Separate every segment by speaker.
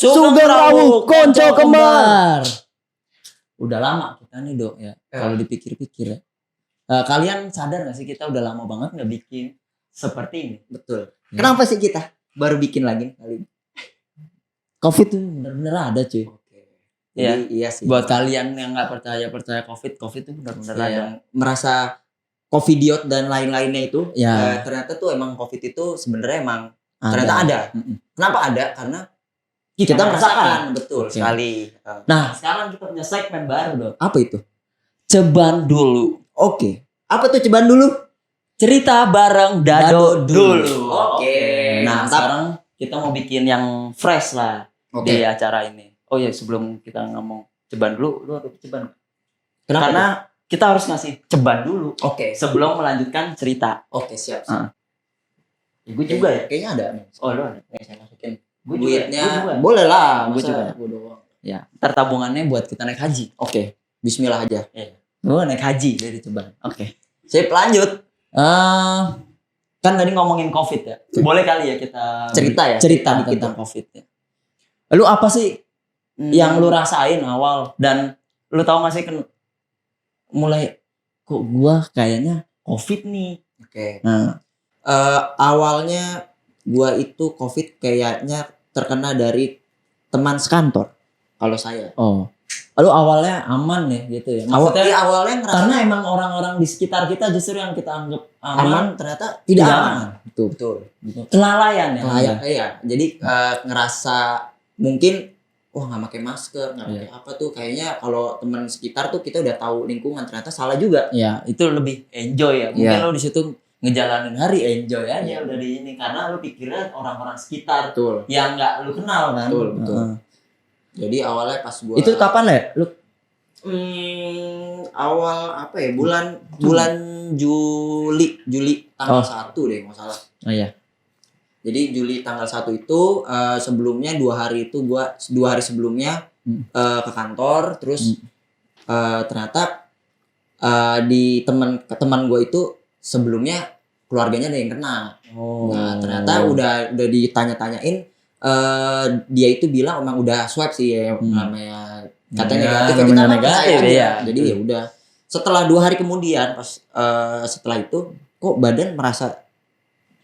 Speaker 1: Sugeng Rawuh Konco Kembar. Udah lama kita nih Dok ya. Kalau dipikir-pikir ya. Kalian sadar gak sih kita udah lama banget gak bikin seperti ini?
Speaker 2: Betul. Kenapa sih kita baru bikin lagi kali ini?
Speaker 1: Covid tuh bener-bener ada cuy.
Speaker 2: Ya,
Speaker 1: Jadi,
Speaker 2: iya sih.
Speaker 1: Buat kalian yang gak percaya Covid tuh bener-bener ada.
Speaker 2: Yang merasa covidiot dan lain-lainnya itu,
Speaker 1: Ya.
Speaker 2: ternyata tuh emang Covid itu sebenarnya emang
Speaker 1: Ada.
Speaker 2: ternyata ada. Kenapa ada? Karena kita merasakan. Betul
Speaker 1: Oke.
Speaker 2: sekali.
Speaker 1: Nah, sekarang kita punya segmen baru Dok.
Speaker 2: Apa itu?
Speaker 1: Ceban dulu.
Speaker 2: Oke. Apa tuh ceban dulu?
Speaker 1: Cerita bareng Dado dulu.
Speaker 2: Oke.
Speaker 1: Nah,
Speaker 2: Mantap.
Speaker 1: sekarang kita mau bikin yang fresh lah
Speaker 2: Oke.
Speaker 1: di acara ini. Oh ya, sebelum kita ngomong ceban dulu, lu ada ceban?
Speaker 2: Kenapa?
Speaker 1: Karena kita harus ngasih ceban dulu
Speaker 2: Oke.
Speaker 1: sebelum melanjutkan cerita.
Speaker 2: Oke, siap.
Speaker 1: Ya, gue juga ya.
Speaker 2: Kayaknya ada.
Speaker 1: Oh, lu ada. Saya masukin. Gue
Speaker 2: Duitnya boleh lah.
Speaker 1: Gue
Speaker 2: Masa
Speaker 1: juga.
Speaker 2: gua doang.
Speaker 1: Ya, ntar tabungannya buat kita naik haji.
Speaker 2: Oke. Bismillah aja.
Speaker 1: Gue naik haji dari ceban. Oke.
Speaker 2: Sip, lanjut.
Speaker 1: Kan tadi ngomongin Covid ya. Boleh kali ya kita
Speaker 2: Cerita ya?
Speaker 1: cerita
Speaker 2: Dikit
Speaker 1: tentang Covid ya. Lu apa sih yang lu rasain awal, dan lu tahu gak sih mulai kok gua kayaknya Covid nih.
Speaker 2: Oke.
Speaker 1: Nah,
Speaker 2: Awalnya gua itu Covid kayaknya terkena dari teman sekantor. Kalau saya.
Speaker 1: oh. Lu awalnya aman ya gitu ya. Maksudnya
Speaker 2: Awalnya ngerasa
Speaker 1: karena emang orang-orang di sekitar kita justru yang kita anggap aman,
Speaker 2: ternyata
Speaker 1: tidak
Speaker 2: tidak
Speaker 1: aman.
Speaker 2: aman. Betul.
Speaker 1: gitu. Kelalaian ya.
Speaker 2: Iya. Jadi ngerasa mungkin nggak pakai masker, nggak pakai apa tuh, kayaknya kalau teman sekitar tuh kita udah tahu lingkungan, ternyata salah juga.
Speaker 1: Ya, itu lebih enjoy ya. Mungkin
Speaker 2: Iya.
Speaker 1: lo di situ ngejalanin hari enjoy aja
Speaker 2: Iya.
Speaker 1: udah di ini, karena lo pikirnya orang-orang sekitar
Speaker 2: Betul.
Speaker 1: yang nggak lo kenal kan.
Speaker 2: Betul. Jadi awalnya pas gua
Speaker 1: Itu kapan ya? Lu
Speaker 2: awal apa ya? Bulan Juli tanggal 1 deh, nggak salah.
Speaker 1: Oh iya.
Speaker 2: Jadi Juli tanggal 1 itu sebelumnya 2 hari sebelumnya ke kantor, terus ternyata di teman gue itu sebelumnya keluarganya ada yang kena. Nah, ternyata udah ditanya-tanyain, dia itu bilang emang udah swab sih ya, namanya katanya negatif,
Speaker 1: namanya
Speaker 2: kita
Speaker 1: negatif
Speaker 2: percaya
Speaker 1: ya.
Speaker 2: aja. Jadi ya udah. Setelah 2 hari kemudian pas setelah itu kok badan merasa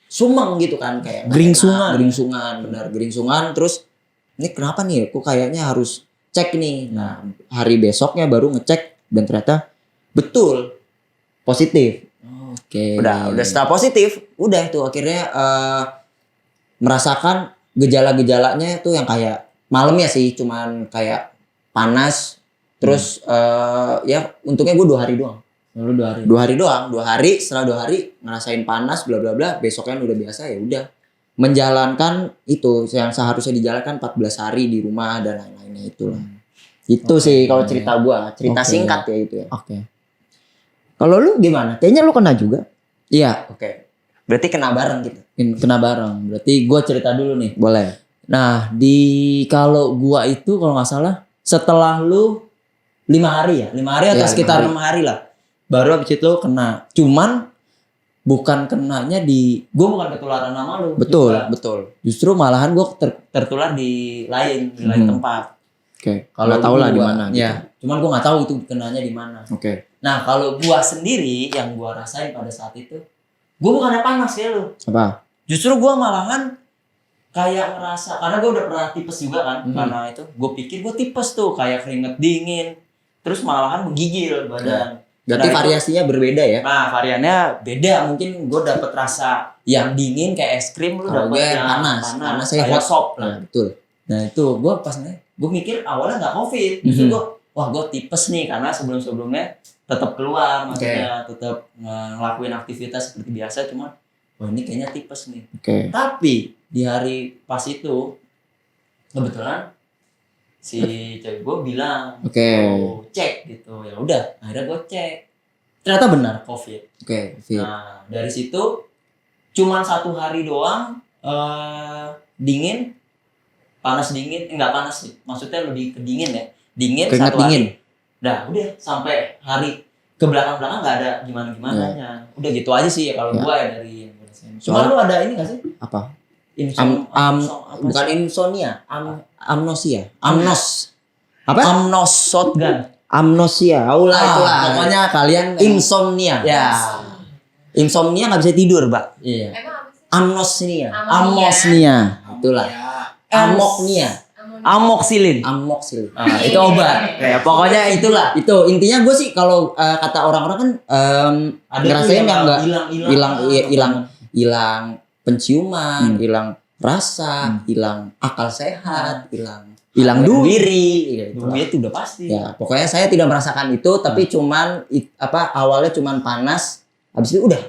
Speaker 2: sumeng gitu kan, kayak geringsungan, terus ini kenapa nih, kok kayaknya harus cek nih. Nah, hari besoknya baru ngecek dan ternyata betul positif.
Speaker 1: Oke.
Speaker 2: Udah setelah positif, udah itu akhirnya merasakan gejala-gejalanya tuh yang kayak malamnya sih cuman kayak panas, terus ya untungnya gue 2 hari doang.
Speaker 1: Lalu 2 hari.
Speaker 2: 2 hari doang, 2 hari, setelah 2 hari ngerasain panas bla bla bla, besoknya udah biasa, ya udah menjalankan itu yang seharusnya dijalankan 14 hari di rumah dan lain-lainnya itulah. Itu sih kalau cerita gua, cerita singkat ya itu ya.
Speaker 1: Oke.
Speaker 2: Kalau lu gimana? Kayaknya lu kena juga.
Speaker 1: Iya.
Speaker 2: Oke. Berarti kena bareng gitu.
Speaker 1: Kena bareng. Berarti gua cerita dulu nih.
Speaker 2: Boleh.
Speaker 1: Nah, kalau gua itu kalau nggak salah setelah lu 5 hari ya, 5 hari atau
Speaker 2: Ya,
Speaker 1: sekitar
Speaker 2: 5
Speaker 1: 6 hari lah. Baru habis itu kena. Cuman bukan kenanya gua bukan ketularan sama lu.
Speaker 2: Betul,
Speaker 1: juga.
Speaker 2: betul.
Speaker 1: Justru malahan gua tertular di lain tempat.
Speaker 2: Oke.
Speaker 1: Kalau
Speaker 2: Nggak tahu lah di
Speaker 1: gua-
Speaker 2: mana gitu.
Speaker 1: Ya, cuman gua nggak tahu itu kenanya di mana.
Speaker 2: Oke.
Speaker 1: Nah, kalau gua sendiri yang gua rasain pada saat itu, gua bukannya panas ya lu.
Speaker 2: Apa?
Speaker 1: Justru gua malahan kayak ngerasa, karena gua udah pernah tipes juga kan, karena itu gua pikir gua tipes tuh, kayak keringet dingin, terus malahan menggigil badan.
Speaker 2: Berarti
Speaker 1: Nah, itu-
Speaker 2: variasinya berbeda ya?
Speaker 1: Nah, variannya beda. Mungkin gue dapet rasa yang dingin kayak es krim, lu
Speaker 2: Kalau
Speaker 1: dapet
Speaker 2: gue
Speaker 1: yang
Speaker 2: panas saya
Speaker 1: kayak
Speaker 2: hot.
Speaker 1: sop lah.
Speaker 2: Nah, betul.
Speaker 1: Nah itu gue gue mikir awalnya nggak covid, justru gue tipes nih karena sebelumnya tetap keluar, maksudnya tetap ngelakuin aktivitas seperti biasa, cuma ini kayaknya tipes nih.
Speaker 2: Oke.
Speaker 1: Tapi di hari pas itu kebetulan si cewek gue bilang, cek gitu, ya udah akhirnya gue cek, ternyata benar covid. Nah dari situ cuman 1 hari doang panas dingin, enggak panas sih, maksudnya lebih ke dingin ya, dingin
Speaker 2: keringat
Speaker 1: 1 hari.
Speaker 2: dingin.
Speaker 1: Dah udah sampai hari ke belakang nggak ada gimana nya. Udah gitu aja sih ya kalau gua ya dari yang gue rasain. Cuma lu ada ini nggak sih?
Speaker 2: Apa? Bukan insomnia, amnosia. Apa?
Speaker 1: Amnos shotgun.
Speaker 2: Amnosia. Itulah.
Speaker 1: Pokoknya kalian
Speaker 2: insomnia.
Speaker 1: Ya.
Speaker 2: Insomnia nggak bisa tidur, Pak.
Speaker 1: Iya.
Speaker 2: Amnosnia.
Speaker 1: Amosnia.
Speaker 2: Itulah. Amoknia.
Speaker 1: Amoksilin. Itu obat. Ya, pokoknya itulah.
Speaker 2: Itu intinya gue sih kalau kata orang-orang kan ngerasain yang nggak hilang penciuman, hilang rasa, hilang akal sehat, hilang diri,
Speaker 1: Duit udah pasti.
Speaker 2: Ya, pokoknya saya tidak merasakan itu, tapi cuman awalnya cuman panas, habis itu udah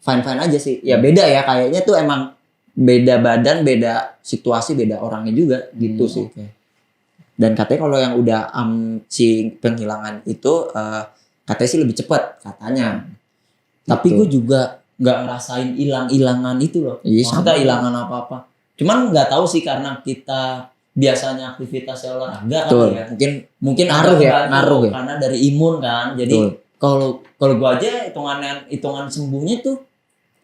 Speaker 2: fine aja sih. Ya beda ya, kayaknya tuh emang beda badan, beda situasi, beda orangnya juga gitu sih.
Speaker 1: Okay.
Speaker 2: Dan katanya kalau yang udah si penghilangan itu katanya sih lebih cepat katanya. Tapi gue juga nggak ngerasain hilangan itu loh. Maksudnya hilangan apa-apa. Cuman nggak tahu sih karena kita biasanya aktivitasnya olahraga kan ya. Mungkin ngaruh ya. Karena dari imun kan. Jadi kalau gua aja hitungan sembuhnya tuh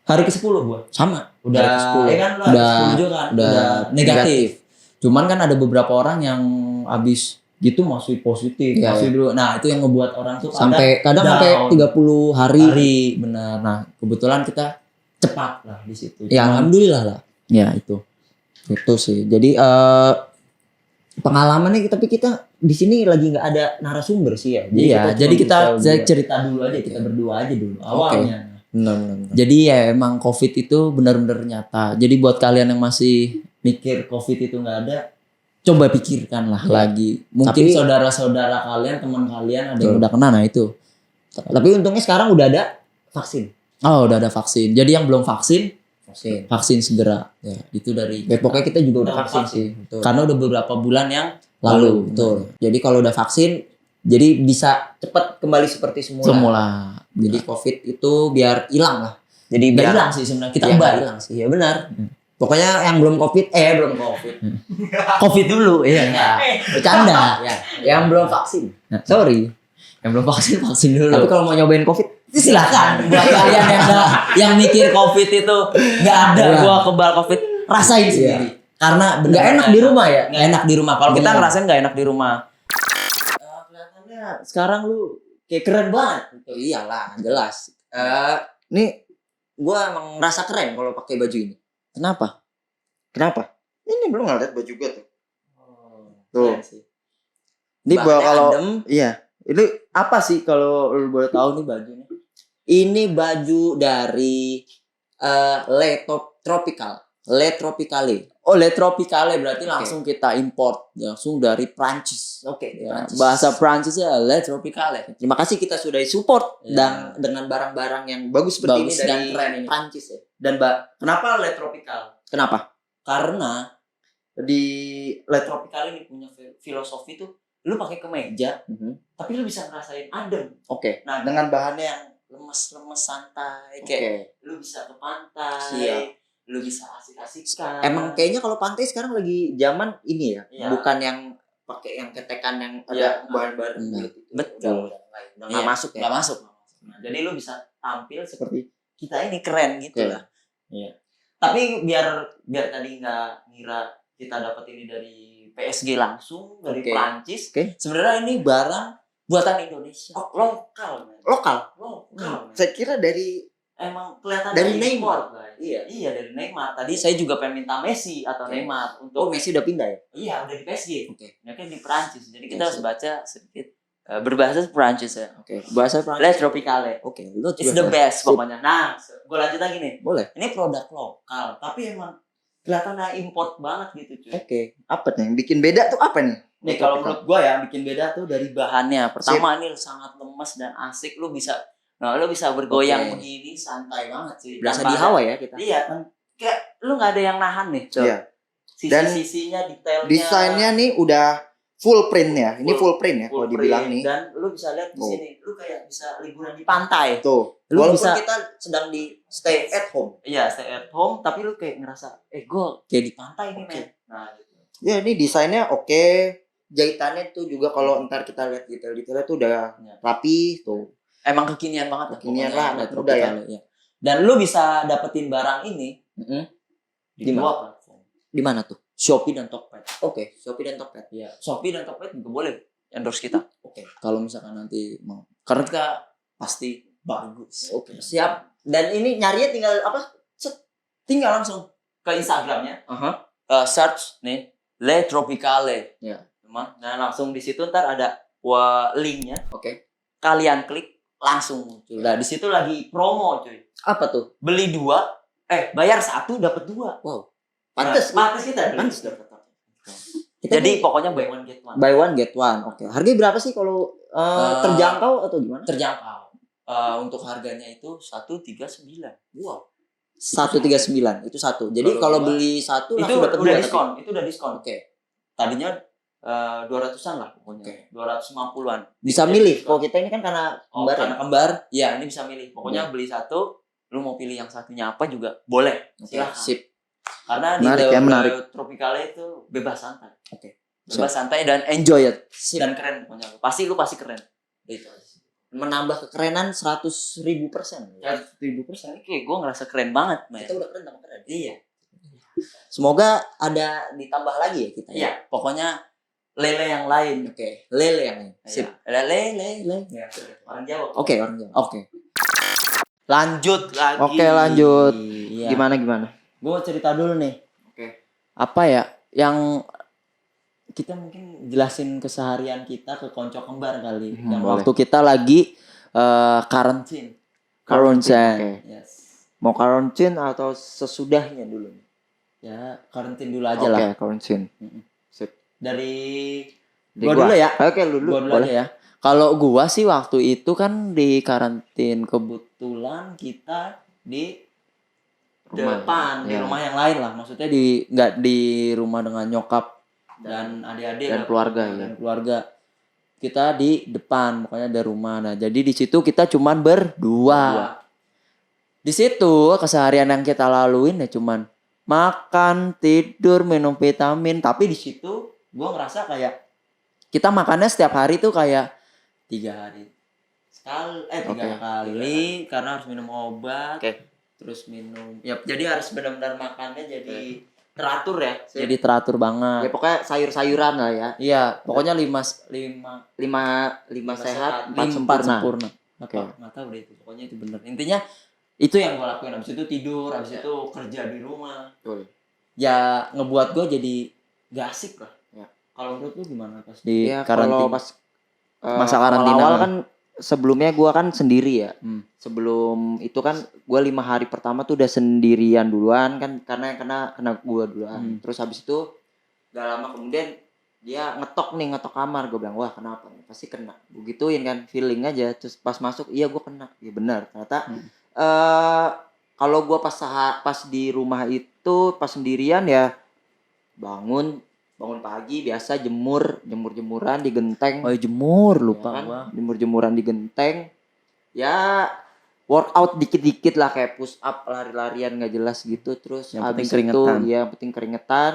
Speaker 2: hari ke-10 gua. Sama. Udah hari ke-10. Kan lu udah 10 juga kan. Udah negatif. Cuman kan ada beberapa orang yang habis gitu masih positif, masih dulu. Nah, itu yang ngebuat orang tuh kadang sampai 30 hari. Benar. Nah, kebetulan kita cepat lah di situ. Ya, alhamdulillah lah. Ya, itu. Itu sih. Jadi pengalamannya tapi kita di sini lagi nggak ada narasumber sih ya. Jadi kita cerita dulu aja, kita berdua aja dulu awalnya. Benar. Jadi ya emang COVID itu benar-benar nyata. Jadi buat kalian yang masih mikir COVID itu nggak ada, coba pikirkan lah lagi. Mungkin saudara-saudara kalian, teman kalian ada yang udah kena, nah itu. Tapi untungnya sekarang udah ada vaksin. Oh, udah ada vaksin. Jadi yang belum vaksin segera. Ya, itu dari. Ya, pokoknya kita juga udah vaksin sih. Betul. Karena udah beberapa bulan yang lalu. Betul. Jadi kalau udah vaksin, jadi bisa cepat kembali seperti semula. Jadi COVID itu biar hilang lah. Jadi biar hilang sih sebenarnya. Kita ubah hilang sih. Ya benar. Pokoknya yang belum COVID. COVID dulu, iya. Bercanda. Ya. Yang belum vaksin. Sorry. Yang belum vaksin dulu. Tapi kalau mau nyobain COVID, silakan. Buat kalian yang mikir COVID itu nggak ada, gua kebal COVID, rasain sendiri. Karena nggak enak di rumah ya. Nggak enak di rumah. Kalau kita ngerasain nggak enak di rumah. Kelihatannya sekarang lu kayak keren banget. Iyalah, jelas. Nih, gua emang ngerasa keren kalau pakai baju ini. Kenapa? Ini belum ngeliat baju gue tuh. Tuh. Ini kalau iya. Ini apa sih kalau lu boleh tahu nih bajunya? Ini baju dari Le Tropicale. Oh, Le Tropicale berarti langsung kita import langsung dari Prancis. Oke, ya, bahasa Prancisnya Le Tropicale. Terima kasih kita sudah support dan dengan barang-barang yang bagus seperti ini dari Prancis ya. Dan kenapa Le Tropicale? Kenapa? Karena di Le Tropicale ini punya filosofi tuh lu pakai kemeja, tapi lu bisa ngerasain adem. Oke. Nah, dengan bahannya yang lemes-lemes santai, kayak lu bisa ke pantai, lu bisa asik-asikan. Emang kayaknya kalau pantai sekarang lagi zaman ini ya, bukan yang pakai yang ketekan yang ada bahan-bahan gitu. Betul. Udah nggak masuk ya. Nggak masuk. Nah, jadi lu bisa tampil seperti kita ini keren gitu lah. Iya. Tapi biar tadi nggak ngira kita dapat ini dari PSG langsung dari Prancis. Sebenarnya ini barang buatan Indonesia. Oh, lokal. Saya kira dari emang kelihatan dari Neymar. Iya dari Neymar. Tadi saya juga pengen minta Messi atau Neymar untuk. Oh, Messi udah pindah ya? Iya, udah di PSG. Mereka di Prancis. Jadi kita harus baca sedikit berbahasa Prancis ya. Bahasa Prancis. Le Tropicale. It's the best pokoknya. Nah, gue lanjut lagi nih. Boleh. Ini produk lokal, tapi emang kelihatannya import banget gitu cuy. Apa nih yang bikin beda tuh apa nih? Nih kalau menurut gue ya bikin beda tuh dari bahannya. Pertama ini sangat lemes dan asik, lu bisa bergoyang begini santai banget sih. Berasa di Hawaii ya kita. Iya kan, kayak lu nggak ada yang nahan nih. Iya. Sisi-sisinya, detailnya. Desainnya nih udah full print ya. Ini full print ya kalau dibilang nih. Dan lu bisa lihat di sini, lu kayak bisa liburan di pantai. Tuh. Walaupun kita sedang di stay at home. Iya, stay at home, tapi lu kayak ngerasa, gue kayak di pantai nih, men. Nah, gitu. Ya, ini desainnya oke. Jahitannya tuh juga kalau ntar kita lihat detail-detailnya tuh udah rapi tuh. Emang kekinian banget. Kekinian lah, udah ya. Dan lu bisa dapetin barang ini di dua platform. Di mana tuh?
Speaker 1: Shopee dan Tokped.
Speaker 2: Oke, Shopee dan Tokped.
Speaker 1: Iya, Shopee dan Tokped juga boleh endorse kita.
Speaker 2: Oke, kalau misalkan nanti mau.
Speaker 1: Karena kita pasti bagus.
Speaker 2: Oke, siap. Dan ini nyarinya tinggal apa?
Speaker 1: Tinggal langsung ke Instagramnya.
Speaker 2: Aha.
Speaker 1: Search nih Le Tropicale.
Speaker 2: Ya.
Speaker 1: Nah, langsung di situ ntar ada linknya.
Speaker 2: Oke.
Speaker 1: Kalian klik langsung muncul. Nah, di situ lagi promo, cuy.
Speaker 2: Apa tuh?
Speaker 1: Beli 2, bayar 1 dapat 2.
Speaker 2: Wow. Pantes.
Speaker 1: Pantes kita.
Speaker 2: Pantes
Speaker 1: dapat.
Speaker 2: Kita
Speaker 1: Jadi pokoknya buy one get one.
Speaker 2: Buy one get one. Oke. Harganya berapa sih kalau terjangkau atau gimana?
Speaker 1: Terjangkau. Untuk harganya itu 139. Wow.
Speaker 2: 139 itu satu. Jadi kalau beli satu
Speaker 1: itu
Speaker 2: langsung dapat
Speaker 1: udah
Speaker 2: 2
Speaker 1: diskon. Itu udah diskon.
Speaker 2: Oke.
Speaker 1: Tadinya 200-an lah pokoknya.
Speaker 2: Oke.
Speaker 1: 250-an.
Speaker 2: Bisa milih. Kalau kita ini kan karena kembar.
Speaker 1: Karena kembar, ya ini bisa milih. Pokoknya beli satu, lu mau pilih yang satunya apa juga boleh. Silahkan.
Speaker 2: Sip.
Speaker 1: Karena
Speaker 2: Menarik,
Speaker 1: di
Speaker 2: menarik.
Speaker 1: Tropicale itu bebas santai.
Speaker 2: Oke.
Speaker 1: Bebas santai dan enjoy it.
Speaker 2: Sip.
Speaker 1: Dan keren pokoknya. Pasti keren. Itu.
Speaker 2: Menambah kekerenan 100.000%.
Speaker 1: 100.000%. Kayak gue ngerasa keren banget, man.
Speaker 2: Kita udah keren sama keren.
Speaker 1: Iya.
Speaker 2: Semoga ada ditambah lagi ya kita.
Speaker 1: Iya, pokoknya lele yang lain.
Speaker 2: Oke. Lele yang lain.
Speaker 1: Sip.
Speaker 2: Sip.
Speaker 1: Lele. Ya. Orang Jawa.
Speaker 2: Oke, orang Jawa. Oke.
Speaker 1: Lanjut lagi.
Speaker 2: Oke, lanjut.
Speaker 1: Iya.
Speaker 2: Gimana?
Speaker 1: Gue cerita dulu nih.
Speaker 2: Oke.
Speaker 1: Apa ya yang kita mungkin jelasin keseharian kita ke konco kembar kali. Yang
Speaker 2: boleh.
Speaker 1: waktu kita lagi karantin.
Speaker 2: Karantin.
Speaker 1: Yes.
Speaker 2: Mau karantin atau sesudahnya dulu?
Speaker 1: Ya, karantin dulu aja lah.
Speaker 2: Oke, karantin. Sip.
Speaker 1: Dari
Speaker 2: Gua
Speaker 1: dulu ya.
Speaker 2: Oke, lu dulu.
Speaker 1: Gua dulu aja ya. Kalau gua sih waktu itu kan di karantin, kebetulan kita di depan, di rumah yang lain lah. Maksudnya nggak di rumah dengan nyokap dan adik-adik
Speaker 2: dan
Speaker 1: lah,
Speaker 2: keluarga
Speaker 1: dan keluarga. Kita di depan, pokoknya ada rumah. Nah, jadi di situ kita cuman berdua. Di situ keseharian yang kita laluin ya cuman makan, tidur, minum vitamin. Tapi di situ gua ngerasa kayak kita makannya setiap hari tuh kayak 3 hari sekali, 3 kali karena harus minum obat. Terus minum. Ya, jadi harus benar-benar makannya jadi teratur ya. Jadi teratur banget.
Speaker 2: Ya pokoknya sayur-sayuran lah ya.
Speaker 1: Iya, pokoknya 5
Speaker 2: sehat, 4
Speaker 1: 4
Speaker 2: sempurna.
Speaker 1: Oke. Enggak tahu deh itu. Pokoknya itu benar. Intinya itu yang gue lakuin. Habis itu tidur, habis itu kerja di rumah.
Speaker 2: Betul.
Speaker 1: Ya ngebuat gue jadi gak asik lah.
Speaker 2: Ya.
Speaker 1: Kalau menurut lu gimana pas di
Speaker 2: Ya,
Speaker 1: karantina?
Speaker 2: kalau pas
Speaker 1: masa karantina
Speaker 2: awal kan sebelumnya gua kan sendiri ya.
Speaker 1: Sebelum
Speaker 2: itu kan gua 5 hari pertama tuh udah sendirian duluan kan karena kena gua duluan. Terus habis itu gak lama kemudian dia ngetok kamar. Gua bilang, wah kenapa nih? Pasti kena. Begituin kan, feeling aja. Terus pas masuk, iya gua kena. Iya benar. Ternyata kalau gua pas di rumah itu pas sendirian ya bangun pagi biasa jemuran di genteng.
Speaker 1: Oh, jemur lupa
Speaker 2: ya kan?
Speaker 1: gua.
Speaker 2: Jemuran di genteng. Ya workout dikit-dikit lah kayak push up, lari-larian enggak jelas gitu. Terus
Speaker 1: yang
Speaker 2: habis
Speaker 1: penting
Speaker 2: itu
Speaker 1: keringetan.
Speaker 2: ya penting keringetan.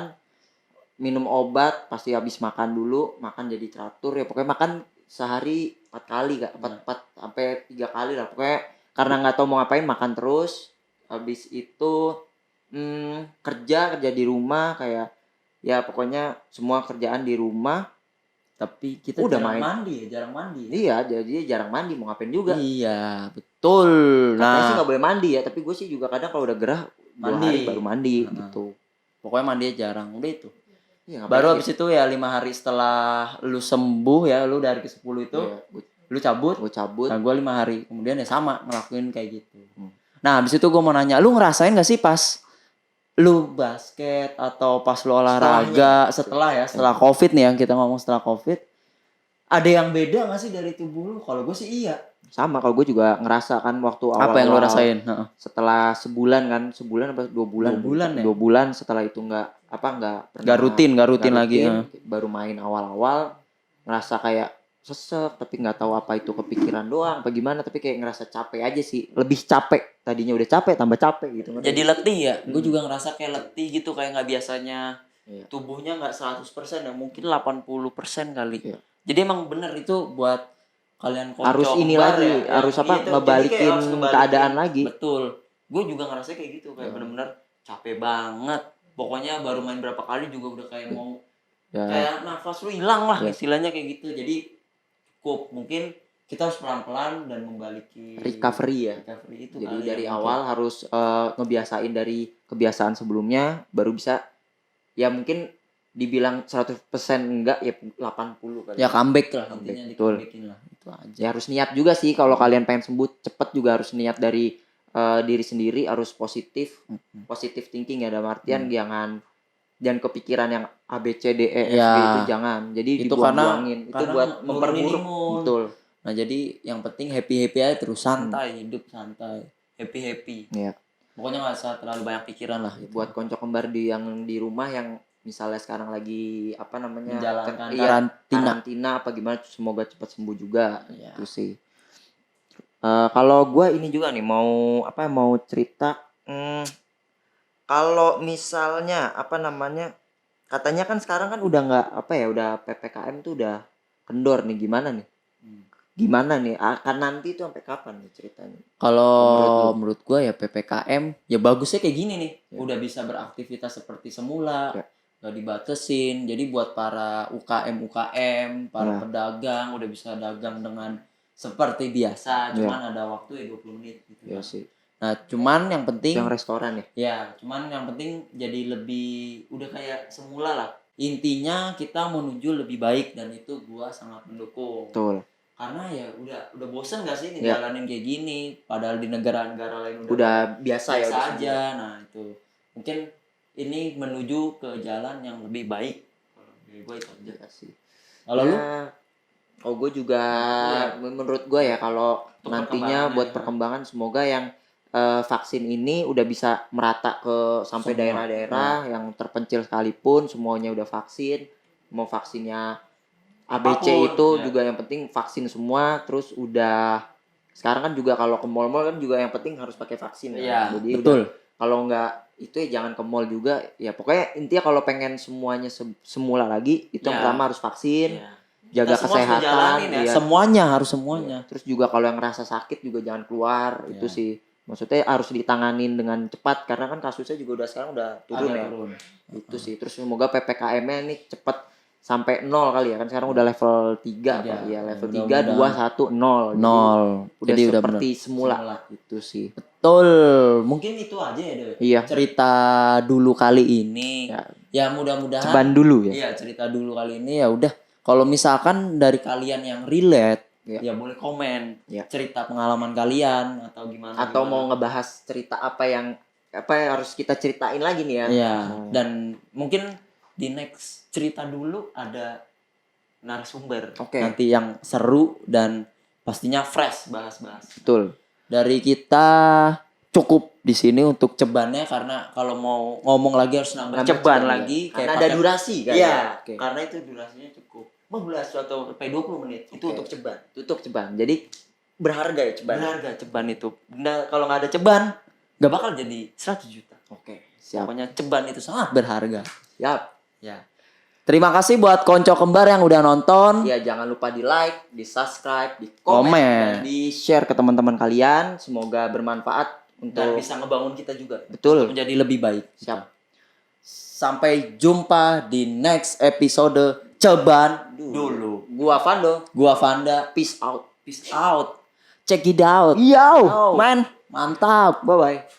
Speaker 2: Minum obat, pasti habis makan dulu, makan jadi teratur ya. Pokoknya makan sehari 4 kali Kak. 4 sampai 3 kali lah. Pokoknya karena enggak tahu mau ngapain makan terus. Habis itu kerja di rumah kayak ya pokoknya semua kerjaan di rumah.
Speaker 1: Tapi kita
Speaker 2: udah
Speaker 1: jarang
Speaker 2: main.
Speaker 1: jarang mandi.
Speaker 2: Iya, jadi jarang mandi, mau ngapain juga.
Speaker 1: Iya, betul.
Speaker 2: Katanya sih nggak boleh mandi ya, tapi gue sih juga kadang kalau udah gerah 2 hari baru mandi gitu.
Speaker 1: Pokoknya mandi jarang udah itu.
Speaker 2: Iya,
Speaker 1: baru habis itu ya 5 hari setelah lu sembuh ya, lu dari ke-10 itu lu cabut.
Speaker 2: Gue cabut.
Speaker 1: Nah, gue 5 hari kemudian ya sama ngelakuin kayak gitu. Nah, habis itu gue mau nanya, lu ngerasain gak sih pas lu basket atau pas lu olahraga setelah COVID nih, yang kita ngomong setelah COVID, ada yang beda gak sih dari tubuh lu? Kalau gue sih iya.
Speaker 2: Sama, kalau gue juga ngerasa kan waktu awal.
Speaker 1: Apa yang lu rasain?
Speaker 2: Setelah sebulan apa 2 bulan?
Speaker 1: 2 bulan ya.
Speaker 2: 2 bulan setelah itu nggak
Speaker 1: rutin lagi.
Speaker 2: Baru main awal-awal ngerasa kayak sesek, tapi nggak tahu apa itu kepikiran doang apa gimana, tapi kayak ngerasa capek aja sih, lebih capek, tadinya udah capek tambah capek gitu.
Speaker 1: Jadi letih ya. Gue juga ngerasa kayak letih gitu, kayak nggak biasanya. Tubuhnya nggak 100% ya, mungkin 80% kali. Jadi emang bener itu buat kalian
Speaker 2: harus ini lagi ya, harus ngebalikin keadaan lagi.
Speaker 1: Betul. Gue juga ngerasa kayak gitu, kayak bener-bener capek banget. pokoknya baru main berapa kali juga udah kayak mau
Speaker 2: Ya.
Speaker 1: kayak nafas lu hilang lah,
Speaker 2: Ya.
Speaker 1: istilahnya kayak gitu. Jadi cukup mungkin kita harus pelan-pelan dan membaliki
Speaker 2: Recovery ya.
Speaker 1: recovery itu.
Speaker 2: Jadi
Speaker 1: kali
Speaker 2: dari
Speaker 1: ya,
Speaker 2: awal harus ngebiasain dari kebiasaan sebelumnya baru bisa ya mungkin dibilang 100% enggak ya 80 kali.
Speaker 1: ya comeback lah,
Speaker 2: Comeback,
Speaker 1: intinya
Speaker 2: betul.
Speaker 1: di-comebackin lah itu aja.
Speaker 2: Ya harus niat juga sih kalau kalian pengen sembuh cepet juga harus niat dari diri sendiri, harus positif thinking ya, dalam artian jangan kepikiran yang A B C D E F G
Speaker 1: Ya.
Speaker 2: itu jangan. Jadi
Speaker 1: Itu
Speaker 2: dibuang-buangin. Itu
Speaker 1: karena
Speaker 2: buat
Speaker 1: nurunin
Speaker 2: memperburuk.
Speaker 1: imun.
Speaker 2: Betul.
Speaker 1: Nah, jadi yang penting happy aja terus, santai, hidup santai, happy.
Speaker 2: Iya.
Speaker 1: Pokoknya nggak usah terlalu banyak pikiran lah.
Speaker 2: Buat konco kembar yang di rumah yang misalnya sekarang lagi
Speaker 1: Menjalankan
Speaker 2: karantina apa gimana, semoga cepat sembuh juga.
Speaker 1: Iya.
Speaker 2: Itu sih. Kalau gue ini juga nih mau cerita. Kalau misalnya katanya kan sekarang kan udah nggak udah PPKM tuh udah kendor nih, gimana nih? Gimana nih akan nanti tuh sampai kapan nih ceritanya?
Speaker 1: Kalau menurut gue ya PPKM ya bagusnya kayak gini nih,
Speaker 2: Ya.
Speaker 1: udah bisa beraktivitas seperti semula,
Speaker 2: Ya.
Speaker 1: gak dibatesin. Jadi buat para UKM, para
Speaker 2: Ya.
Speaker 1: pedagang udah bisa dagang dengan seperti biasa, cuman ada waktu ya 20 menit gitu.
Speaker 2: Ya sih.
Speaker 1: Nah, cuman yang penting
Speaker 2: Yang restoran ya.
Speaker 1: ya, cuman yang penting jadi lebih udah kayak semula lah. Intinya kita menuju lebih baik dan itu gua sangat mendukung.
Speaker 2: Betul.
Speaker 1: Karena ya udah bosen gak sih
Speaker 2: Ya.
Speaker 1: ngejalanin kayak gini, padahal di negara-negara lain
Speaker 2: Udah biasa ya.
Speaker 1: biasa
Speaker 2: udah
Speaker 1: aja. Nah, itu mungkin ini menuju ke jalan yang lebih baik. Kalau dari gua itu aja.
Speaker 2: semua sih.
Speaker 1: Kalau lu?
Speaker 2: Oh, gue juga menurut gue ya kalau
Speaker 1: Untuk
Speaker 2: nantinya
Speaker 1: perkembangannya
Speaker 2: buat
Speaker 1: ya.
Speaker 2: perkembangan semoga yang vaksin ini udah bisa merata ke sampai
Speaker 1: Semua.
Speaker 2: daerah-daerah yang terpencil sekalipun semuanya udah vaksin. Mau vaksinnya ABC
Speaker 1: Apapun,
Speaker 2: itu
Speaker 1: ya.
Speaker 2: juga yang penting vaksin semua. Terus udah sekarang kan juga kalau ke mall-mall kan juga yang penting harus pakai vaksin.
Speaker 1: Iya,
Speaker 2: Jadi
Speaker 1: betul.
Speaker 2: kalau nggak itu ya jangan ke mall juga. Ya pokoknya intinya kalau pengen semuanya semula lagi itu yang
Speaker 1: Ya.
Speaker 2: pertama harus vaksin.
Speaker 1: Ya.
Speaker 2: Jaga
Speaker 1: Kita semua harus
Speaker 2: kesehatan
Speaker 1: ngejalanin ya.
Speaker 2: iya.
Speaker 1: Semuanya.
Speaker 2: Terus juga kalau yang ngerasa sakit juga jangan keluar.
Speaker 1: Ya.
Speaker 2: Itu sih maksudnya harus ditanganin dengan cepat karena kan kasusnya juga sekarang udah turun
Speaker 1: Agak
Speaker 2: ya.
Speaker 1: turun.
Speaker 2: Itu sih. Terus semoga PPKM-nya nih cepat sampai 0 kali ya kan sekarang udah level 3 apa ya, level 3 2 1 0. Jadi udah seperti semula. Itu sih.
Speaker 1: Betul. Mungkin itu aja ya, Dew.
Speaker 2: Iya.
Speaker 1: Cerita dulu kali ini.
Speaker 2: Ya.
Speaker 1: Ya mudah-mudahan.
Speaker 2: Ceban dulu ya.
Speaker 1: Iya, cerita dulu kali ini ya udah. Kalau misalkan dari kalian yang relate, ya boleh komen cerita pengalaman kalian atau gimana.
Speaker 2: Atau mau ngebahas cerita apa yang harus kita ceritain lagi nih ya.
Speaker 1: Iya. Dan mungkin di next cerita dulu ada narasumber. Nanti yang seru dan pastinya fresh bahas-bahas.
Speaker 2: Betul.
Speaker 1: Dari kita cukup di sini untuk cebannya karena kalau mau ngomong lagi harus nambah ceban lagi.
Speaker 2: Karena ada durasi kan.
Speaker 1: Iya. Karena itu durasinya cukup 15 atau sampai 20 menit. Itu untuk ceban.
Speaker 2: Tutup ceban. Jadi berharga ya ceban.
Speaker 1: Berharga ceban itu. Nah, kalau nggak ada ceban, nggak bakal jadi 100 juta.
Speaker 2: Siap.
Speaker 1: Pokoknya ceban itu sangat berharga.
Speaker 2: Siap.
Speaker 1: Ya. Terima kasih buat konco kembar yang udah nonton.
Speaker 2: Ya, jangan lupa di like, di subscribe, di
Speaker 1: Komen.
Speaker 2: komen, dan di share ke teman-teman kalian. Semoga bermanfaat
Speaker 1: Dan
Speaker 2: untuk
Speaker 1: bisa ngebangun kita juga.
Speaker 2: betul
Speaker 1: Untuk menjadi lebih baik.
Speaker 2: Siap.
Speaker 1: Sampai jumpa di next episode Ceban dulu.
Speaker 2: Gua Vando.
Speaker 1: Gua Vanda.
Speaker 2: Peace out.
Speaker 1: Peace out. Check it out.
Speaker 2: Yo,
Speaker 1: Man, mantap.
Speaker 2: Bye bye.